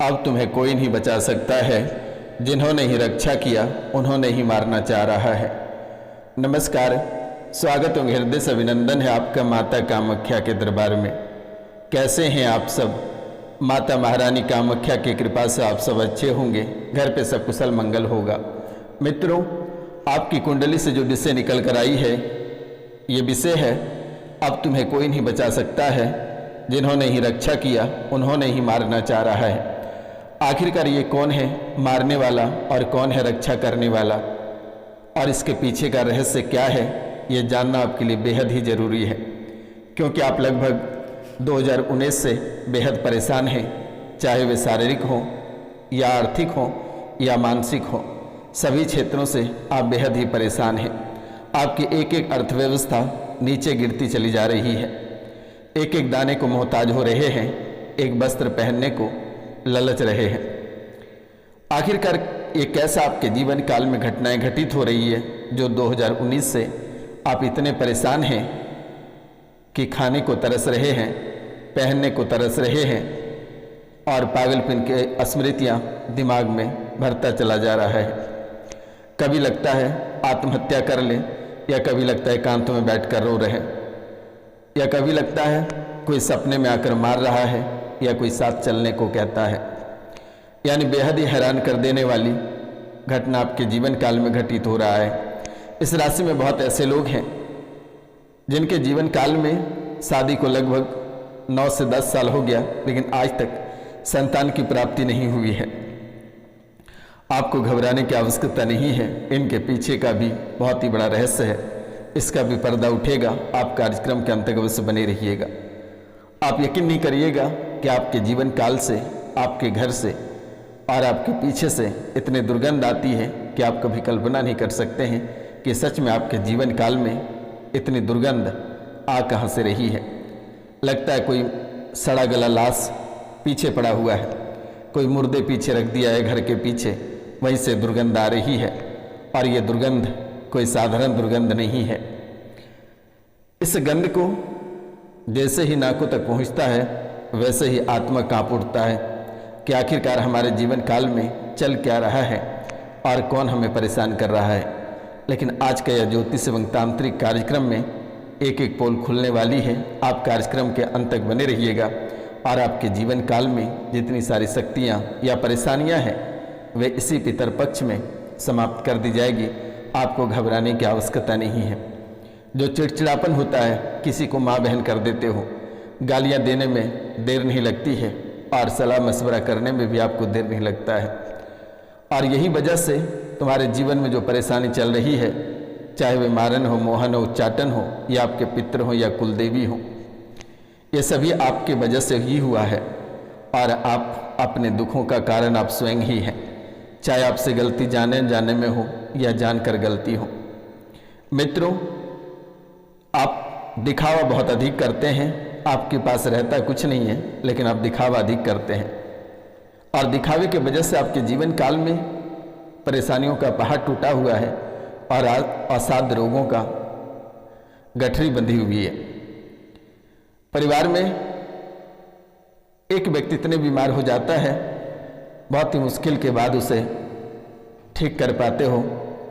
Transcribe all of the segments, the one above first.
अब तुम्हें कोई नहीं बचा सकता है, जिन्होंने ही रक्षा किया उन्होंने ही मारना चाह रहा है। नमस्कार, स्वागत एवं हृदय से अभिनंदन है आपका माता कामाख्या के दरबार में। कैसे हैं आप सब? माता महारानी कामाख्या की कृपा से आप सब अच्छे होंगे, घर पे सब कुशल मंगल होगा। मित्रों, आपकी कुंडली से जो विषय निकल कर आई है, ये विषय है अब तुम्हें कोई नहीं बचा सकता है, जिन्होंने ही रक्षा किया उन्होंने ही मारना चाह रहा है। आखिरकार ये कौन है मारने वाला और कौन है रक्षा करने वाला, और इसके पीछे का रहस्य क्या है, ये जानना आपके लिए बेहद ही ज़रूरी है। क्योंकि आप लगभग 2019 से बेहद परेशान हैं, चाहे वे शारीरिक हों या आर्थिक हों या मानसिक हों, सभी क्षेत्रों से आप बेहद ही परेशान हैं। आपकी एक एक अर्थव्यवस्था नीचे गिरती चली जा रही है, एक एक दाने को मोहताज हो रहे हैं, एक वस्त्र पहनने को ललच रहे हैं। आखिरकार ये कैसा आपके जीवन काल में घटनाएं घटित हो रही है जो 2019 से आप इतने परेशान हैं कि खाने को तरस रहे हैं, पहनने को तरस रहे हैं, और पागलपन के स्मृतियां दिमाग में भरता चला जा रहा है। कभी लगता है आत्महत्या कर लें, या कभी लगता है एकांत में बैठकर रो रहे, या कभी लगता है कोई सपने में आकर मार रहा है, या कोई साथ चलने को कहता है। यानी बेहद ही हैरान कर देने वाली घटना आपके जीवन काल में घटित हो रहा है। इस राशि में बहुत ऐसे लोग हैं जिनके जीवन काल में शादी को लगभग 9 से 10 साल हो गया, लेकिन आज तक संतान की प्राप्ति नहीं हुई है। आपको घबराने की आवश्यकता नहीं है, इनके पीछे का भी बहुत ही बड़ा रहस्य है, इसका भी पर्दा उठेगा। आप कार्यक्रम के अंत तक अवश्य बने रहिएगा। आप यकीन नहीं करिएगा कि आपके जीवन काल से, आपके घर से और आपके पीछे से इतने दुर्गंध आती है कि आप कभी कल्पना नहीं कर सकते हैं कि सच में आपके जीवन काल में इतनी दुर्गंध आ कहाँ से रही है। लगता है कोई सड़ा गला लाश पीछे पड़ा हुआ है, कोई मुर्दे पीछे रख दिया है घर के पीछे, वहीं से दुर्गंध आ रही है। और ये दुर्गंध कोई साधारण दुर्गंध नहीं है। इस गंध को जैसे ही नाकों तक पहुंचता है, वैसे ही आत्मा कांप उठता है कि आखिरकार हमारे जीवन काल में चल क्या रहा है और कौन हमें परेशान कर रहा है। लेकिन आज का यह ज्योतिष एवं तांत्रिक कार्यक्रम में एक एक पोल खुलने वाली है। आप कार्यक्रम के अंत तक बने रहिएगा, और आपके जीवन काल में जितनी सारी शक्तियाँ या परेशानियाँ हैं, वे इसी पितरपक्ष में समाप्त कर दी जाएगी। आपको घबराने की आवश्यकता नहीं है। जो चिड़चिड़ापन होता है, किसी को माँ बहन कर देते हो, गालियाँ देने में देर नहीं लगती है, और सलाह मशवरा करने में भी आपको देर नहीं लगता है। और यही वजह से तुम्हारे जीवन में जो परेशानी चल रही है, चाहे वे मारन हो, मोहन हो, उच्चाटन हो, या आपके पितृ हो या कुलदेवी हो, ये सभी आपके वजह से ही हुआ है। और आप अपने दुखों का कारण आप स्वयं ही हैं, चाहे आपसे गलती जाने जाने में हो या जानकर गलती हो। मित्रों, आप दिखावा बहुत अधिक करते हैं। आपके पास रहता कुछ नहीं है, लेकिन आप दिखावा अधिक करते हैं, और दिखावे की वजह से आपके जीवन काल में परेशानियों का पहाड़ टूटा हुआ है, और असाध्य रोगों का गठरी बंधी हुई है। परिवार में एक व्यक्ति इतने बीमार हो जाता है, बहुत ही मुश्किल के बाद उसे ठीक कर पाते हो,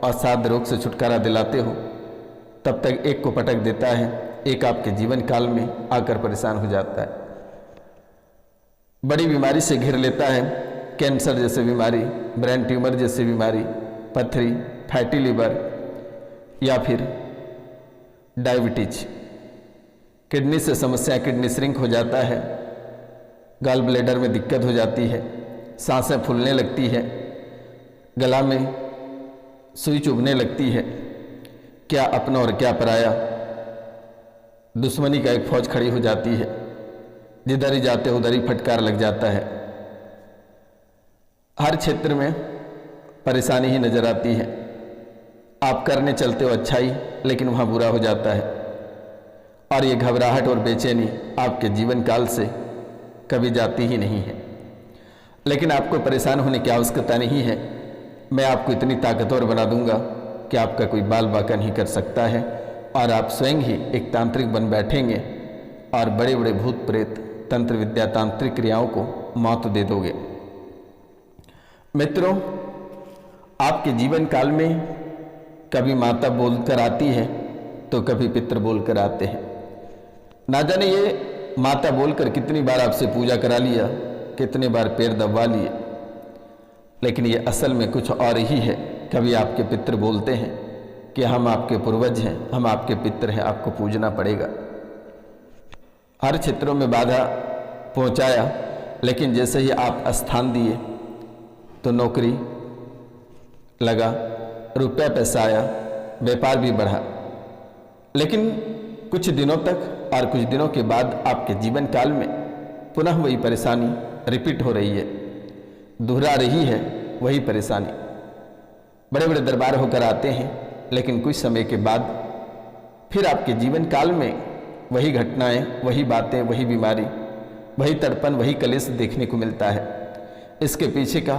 असाध्य रोग से छुटकारा दिलाते हो, तब तक एक को पटक देता है, एक आपके जीवन काल में आकर परेशान हो जाता है, बड़ी बीमारी से घिर लेता है। कैंसर जैसे बीमारी, ब्रेन ट्यूमर जैसी बीमारी, पथरी, फैटी लीवर, या फिर डायबिटीज, किडनी से समस्या, किडनी श्रिंक हो जाता है, गॉल ब्लैडर में दिक्कत हो जाती है, सांसें फूलने लगती है, गला में सुई चुभने लगती है। क्या अपना और क्या पराया, दुश्मनी का एक फौज खड़ी हो जाती है, जिधर ही जाते उधर ही फटकार लग जाता है। हर क्षेत्र में परेशानी ही नजर आती है। आप करने चलते हो अच्छाई, लेकिन वहाँ बुरा हो जाता है। और ये घबराहट और बेचैनी आपके जीवन काल से कभी जाती ही नहीं है। लेकिन आपको परेशान होने की आवश्यकता नहीं है। मैं आपको इतनी ताकतवर बना दूंगा कि आपका कोई बाल बाका नहीं कर सकता है, और आप स्वयं ही एक तांत्रिक बन बैठेंगे और बड़े बड़े भूत प्रेत, तंत्र विद्या, तांत्रिक क्रियाओं को मौत दे दोगे। मित्रों, आपके जीवन काल में कभी माता बोलकर आती है तो कभी पितर बोलकर आते हैं। ना जाने ये माता बोलकर कितनी बार आपसे पूजा करा लिया, कितने बार पैर दबवा लिए, लेकिन ये असल में कुछ और ही है। कभी आपके पितर बोलते हैं कि हम आपके पूर्वज हैं, हम आपके पितर हैं, आपको पूजना पड़ेगा। हर क्षेत्रों में बाधा पहुंचाया, लेकिन जैसे ही आप स्थान दिए तो नौकरी लगा, रुपया पैसा आया, व्यापार भी बढ़ा। लेकिन कुछ दिनों तक और कुछ दिनों के बाद आपके जीवन काल में पुनः वही परेशानी रिपीट हो रही है, दोहरा रही है वही परेशानी। बड़े बड़े दरबार होकर आते हैं, लेकिन कुछ समय के बाद फिर आपके जीवन काल में वही घटनाएं, वही बातें, वही बीमारी, वही तड़पन, वही कलेश देखने को मिलता है। इसके पीछे का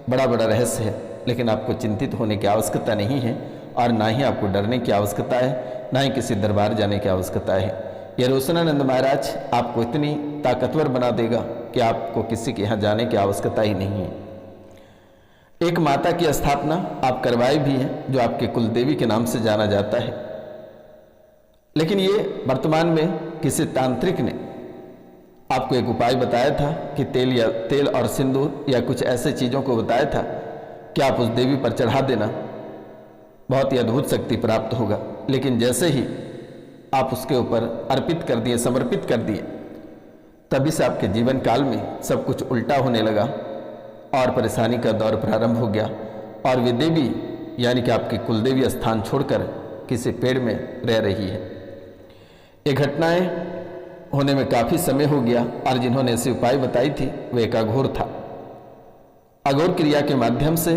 बड़ा बड़ा रहस्य है, लेकिन आपको चिंतित होने की आवश्यकता नहीं है और ना ही आपको डरने की आवश्यकता है, ना ही किसी दरबार जाने की आवश्यकता है। यह रोशनानंद महाराज आपको इतनी ताकतवर बना देगा कि आपको किसी के यहाँ जाने की आवश्यकता ही नहीं है। एक माता की स्थापना आप करवाए भी हैं, जो आपके कुलदेवी के नाम से जाना जाता है। लेकिन ये वर्तमान में किसी तांत्रिक ने आपको एक उपाय बताया था कि तेल और सिंदूर या कुछ ऐसे चीज़ों को बताया था कि आप उस देवी पर चढ़ा देना, बहुत ही अद्भुत शक्ति प्राप्त होगा। लेकिन जैसे ही आप उसके ऊपर अर्पित कर दिए, समर्पित कर दिए, तभी से आपके जीवन काल में सब कुछ उल्टा होने लगा और परेशानी का दौर प्रारंभ हो गया। और वे देवी यानी कि आपकी कुलदेवी स्थान छोड़कर किसी पेड़ में रह रही है। ये घटनाएं होने में काफ़ी समय हो गया और जिन्होंने ऐसे उपाय बताई थी वह एक अघोर था। अघोर क्रिया के माध्यम से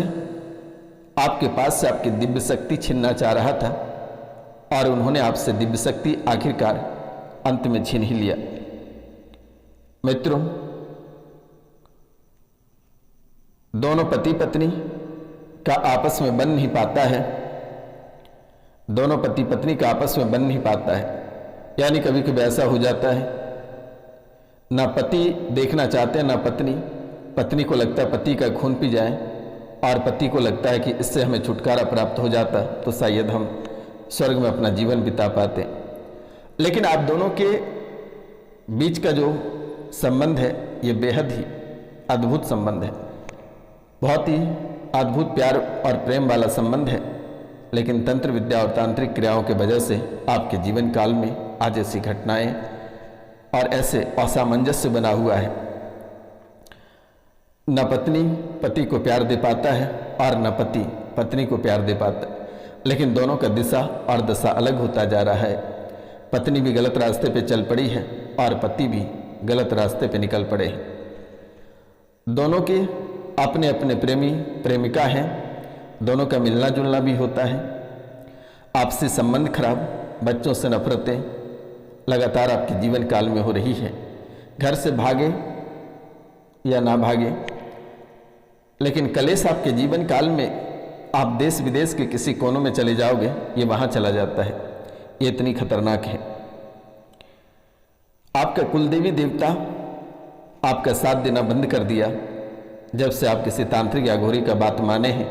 आपके पास से आपकी दिव्य शक्ति छीनना चाह रहा था और उन्होंने आपसे दिव्य शक्ति आखिरकार अंत में छीन ही लिया। मित्रों, दोनों पति पत्नी का आपस में बन नहीं पाता है, दोनों पति पत्नी का आपस में बन नहीं पाता है। यानी कभी कभी ऐसा हो जाता है, ना पति देखना चाहते हैं ना पत्नी, पत्नी को लगता है पति का खून पी जाए और पति को लगता है कि इससे हमें छुटकारा प्राप्त हो जाता तो शायद हम स्वर्ग में अपना जीवन बिता पाते। लेकिन आप दोनों के बीच का जो संबंध है ये बेहद ही अद्भुत संबंध है, बहुत ही अद्भुत प्यार और प्रेम वाला संबंध है। लेकिन तंत्र विद्या और तांत्रिक क्रियाओं के वजह से आपके जीवन काल में आज ऐसी घटनाएं और ऐसे असामंजस्य बना हुआ है। न पत्नी पति को प्यार दे पाता है और न पति पत्नी को प्यार दे पाता है, लेकिन दोनों का दिशा और दशा अलग होता जा रहा है। पत्नी भी गलत रास्ते पे चल पड़ी है और पति भी गलत रास्ते पे निकल पड़े हैं। दोनों के अपने अपने प्रेमी प्रेमिका हैं, दोनों का मिलना जुलना भी होता है, आपसी संबंध खराब, बच्चों से नफरतें लगातार आपके जीवन काल में हो रही है। घर से भागे या ना भागे, लेकिन कलेश आपके जीवन काल में आप देश विदेश के किसी कोनों में चले जाओगे, ये वहां चला जाता है। ये इतनी खतरनाक है। आपका कुलदेवी देवता आपका साथ देना बंद कर दिया। जब से आप किसी तांत्रिक या घोरी का बात माने हैं,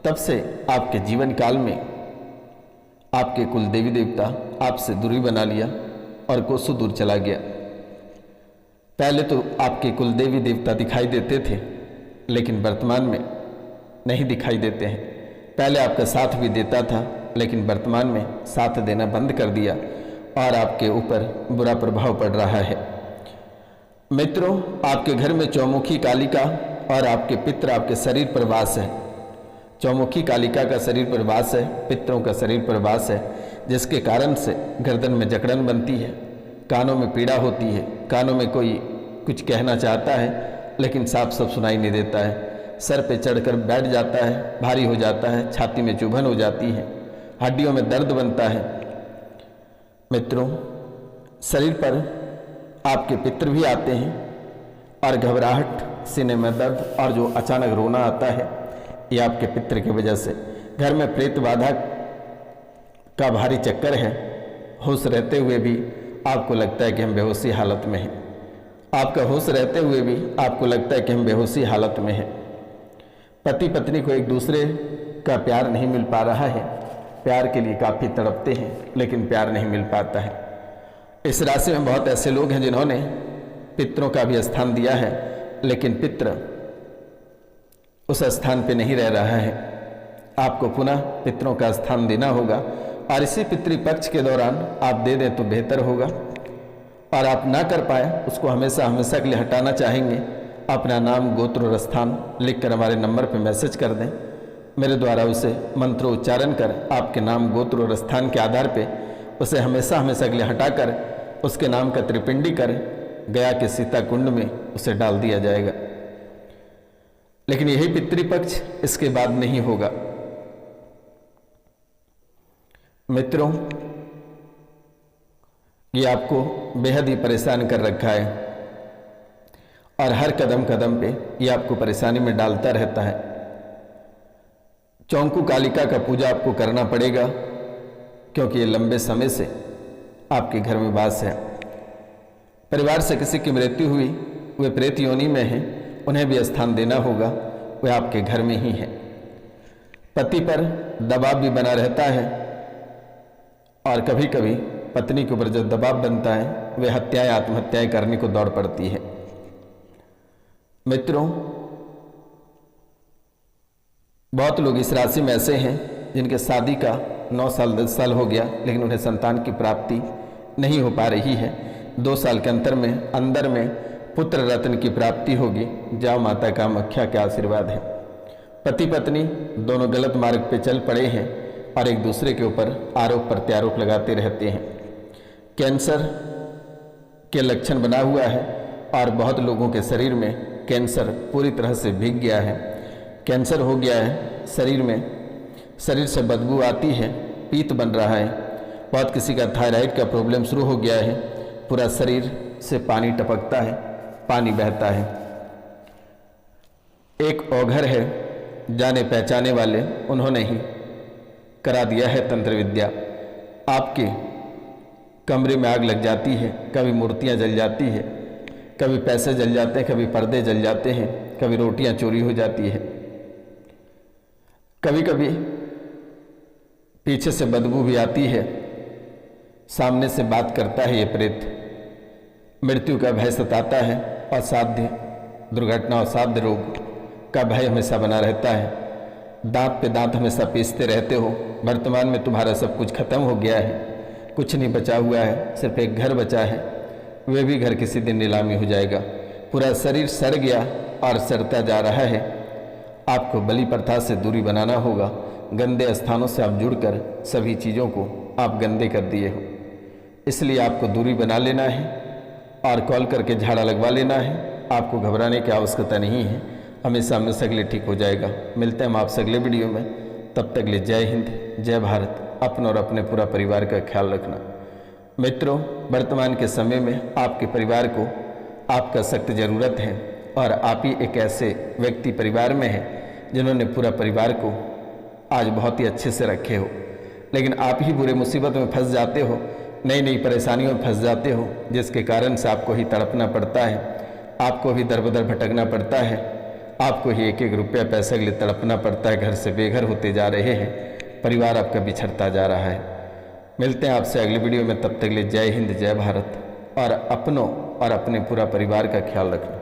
तब से आपके जीवन काल में आपके कुलदेवी देवता आपसे दूरी बना लिया और कोसों दूर चला गया। पहले तो आपके कुलदेवी देवता दिखाई देते थे, लेकिन वर्तमान में नहीं दिखाई देते हैं। पहले आपका साथ भी देता था, लेकिन वर्तमान में साथ देना बंद कर दिया और आपके ऊपर बुरा प्रभाव पड़ रहा है। मित्रों, आपके घर में चौमुखी कालिका और आपके पितर आपके शरीर पर वास है। चौमुखी कालिका का शरीर पर वास है, पितरों का शरीर पर वास है, जिसके कारण से गर्दन में जकड़न बनती है, कानों में पीड़ा होती है, कानों में कोई कुछ कहना चाहता है लेकिन साफ साफ सुनाई नहीं देता है, सर पे चढ़कर बैठ जाता है, भारी हो जाता है, छाती में चुभन हो जाती है, हड्डियों में दर्द बनता है। मित्रों, शरीर पर आपके पितर भी आते हैं और घबराहट, सीने में दर्द और जो अचानक रोना आता है, ये आपके पितर की वजह से। घर में प्रेत बाधा का भारी चक्कर है। होश रहते हुए भी आपको लगता है कि हम बेहोशी हालत में हैं। आपका होश रहते हुए भी आपको लगता है कि हम बेहोशी हालत में हैं। पति पत्नी को एक दूसरे का प्यार नहीं मिल पा रहा है, प्यार के लिए काफ़ी तड़पते हैं लेकिन प्यार नहीं मिल पाता है। इस राशि में बहुत ऐसे लोग हैं जिन्होंने पितरों का भी स्थान दिया है, लेकिन पितृ उस स्थान पे नहीं रह रहा है। आपको पुनः पितरों का स्थान देना होगा और इसी पितृपक्ष के दौरान आप दे दें तो बेहतर होगा, और आप ना कर पाए उसको हमेशा हमेशा के लिए हटाना चाहेंगे, अपना नाम गोत्र और स्थान लिखकर हमारे नंबर पर मैसेज कर दें। मेरे द्वारा उसे मंत्रोच्चारण कर आपके नाम गोत्र और स्थान के आधार पर उसे हमेशा हमेशा के लिए हटाकर उसके नाम का त्रिपिंडी कर गया के सीता कुंड में उसे डाल दिया जाएगा। लेकिन यही पितृपक्ष इसके बाद नहीं होगा। मित्रों, ये आपको बेहद ही परेशान कर रखा है और हर कदम कदम पे ये आपको परेशानी में डालता रहता है। चौंकू कालिका का पूजा आपको करना पड़ेगा, क्योंकि ये लंबे समय से आपके घर में वास है। परिवार से किसी की मृत्यु हुई, वे प्रेत योनि में हैं, उन्हें भी स्थान देना होगा, वे आपके घर में ही है। पति पर दबाव भी बना रहता है और कभी कभी पत्नी के ऊपर जो दबाव बनता है वे हत्याएं आत्महत्याएं करने को दौड़ पड़ती है। मित्रों, बहुत लोग इस राशि में ऐसे हैं जिनके शादी का 9 साल 10 साल हो गया, लेकिन उन्हें संतान की प्राप्ति नहीं हो पा रही है। 2 साल के अंदर में पुत्र रत्न की प्राप्ति होगी। जाओ माता कामाख्या के आशीर्वाद है। पति पत्नी दोनों गलत मार्ग पे चल पड़े हैं और एक दूसरे के ऊपर आरोप प्रत्यारोप लगाते रहते हैं। कैंसर के लक्षण बना हुआ है और बहुत लोगों के शरीर में कैंसर पूरी तरह से भीग गया है। कैंसर हो गया है शरीर में, शरीर से बदबू आती है, पीत बन रहा है। बहुत किसी का थायराइड का प्रॉब्लम शुरू हो गया है, पूरा शरीर से पानी टपकता है, पानी बहता है। एक औघर है जाने पहचाने वाले, उन्होंने ही करा दिया है तंत्र विद्या। आपके कमरे में आग लग जाती है, कभी मूर्तियां जल जाती है, कभी पैसे जल जाते हैं, कभी पर्दे जल जाते हैं, कभी रोटियां चोरी हो जाती है, कभी कभी पीछे से बदबू भी आती है, सामने से बात करता है ये प्रेत। मृत्यु का भय सताता है, असाध्य दुर्घटना, असाध्य रोग का भय हमेशा बना रहता है। दांत पे दांत हमेशा पीसते रहते हो। वर्तमान में तुम्हारा सब कुछ खत्म हो गया है, कुछ नहीं बचा हुआ है, सिर्फ एक घर बचा है, वे भी घर किसी दिन नीलामी हो जाएगा। पूरा शरीर सड़ गया और सड़ता जा रहा है। आपको बलि प्रथा से दूरी बनाना होगा। गंदे स्थानों से आप जुड़कर सभी चीज़ों को आप गंदे कर दिए हो, इसलिए आपको दूरी बना लेना है और कॉल करके झाड़ा लगवा लेना है। आपको घबराने की आवश्यकता नहीं है, हमेशा हमेशा के लिए ठीक हो जाएगा। मिलते हैं हम आपसे अगले वीडियो में, तब तक लिए जय हिंद, जय भारत। अपना और अपने पूरा परिवार का ख्याल रखना। मित्रों, वर्तमान के समय में आपके परिवार को आपका सख्त ज़रूरत है और आप ही एक ऐसे व्यक्ति परिवार में हैं जिन्होंने पूरा परिवार को आज बहुत ही अच्छे से रखे हो, लेकिन आप ही बुरे मुसीबत में फंस जाते हो, नई नई परेशानियों में फंस जाते हो, जिसके कारण से आपको ही तड़पना पड़ता है, आपको ही दर बदर भटकना पड़ता है, आपको ही एक एक रुपया पैसे के लिए तड़पना पड़ता है। घर से बेघर होते जा रहे हैं, परिवार आपका बिछड़ता जा रहा है। मिलते हैं आपसे अगली वीडियो में, तब तक के लिए जय हिंद, जय भारत और अपनों और अपने पूरा परिवार का ख्याल रखना।